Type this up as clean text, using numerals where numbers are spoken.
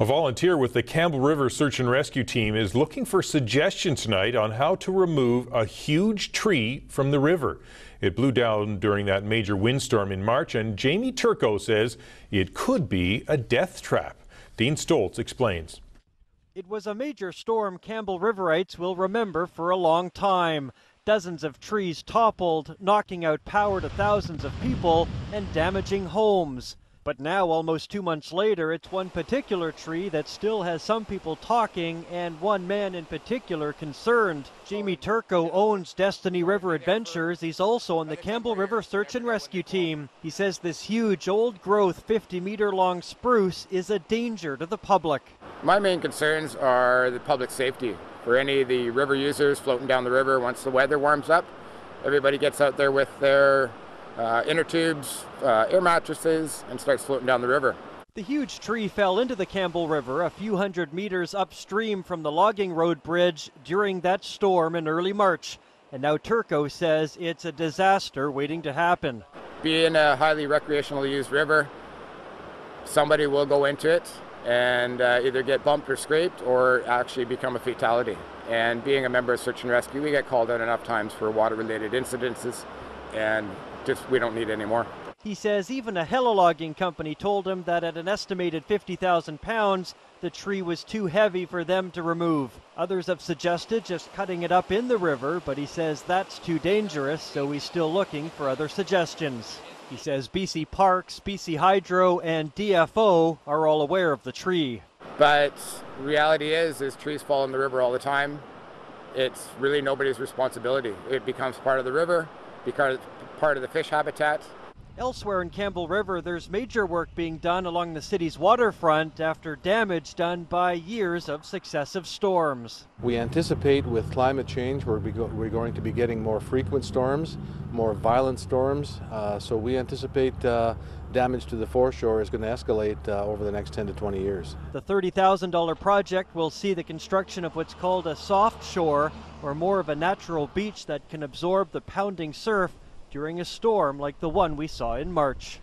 A volunteer with the Campbell River Search and Rescue Team is looking for suggestions tonight on how to remove a huge tree from the river. It blew down during that major windstorm in March, and Jamie Turco says it could be a death trap. Dean Stoltz explains. It was a major storm Campbell Riverites will remember for a long time. Dozens of trees toppled, knocking out power to thousands of people and damaging homes. But now, almost 2 months later, it's one particular tree that still has some people talking and one man in particular concerned. Jamie Turco owns Destiny River Adventures. He's also on the Campbell River Search and Rescue Team. He says this huge, old-growth, 50-meter-long spruce is a danger to the public. My main concerns are the public safety. For any of the river users floating down the river, once the weather warms up, everybody gets out there with their inner tubes, air mattresses, and starts floating down the river. The huge tree fell into the Campbell River a few hundred meters upstream from the logging road bridge during that storm in early March. And now Turco says it's a disaster waiting to happen. Being a highly recreational used river, somebody will go into it and either get bumped or scraped or actually become a fatality. And being a member of Search and Rescue, we get called out enough times for water-related incidences, and we don't need any more. He says even a helilogging company told him that at an estimated 50,000 pounds, the tree was too heavy for them to remove. Others have suggested just cutting it up in the river, but he says that's too dangerous, so he's still looking for other suggestions. He says BC Parks, BC Hydro, and DFO are all aware of the tree. But reality is trees fall in the river all the time. It's really nobody's responsibility. It becomes part of the river, because part of the fish habitat. Elsewhere in Campbell River, there's major work being done along the city's waterfront after damage done by years of successive storms. We anticipate with climate change we're going to be getting more frequent storms, more violent storms, so we anticipate damage to the foreshore is going to escalate over the next 10 to 20 years. The $30,000 project will see the construction of what's called a soft shore, or more of a natural beach that can absorb the pounding surf during a storm like the one we saw in March.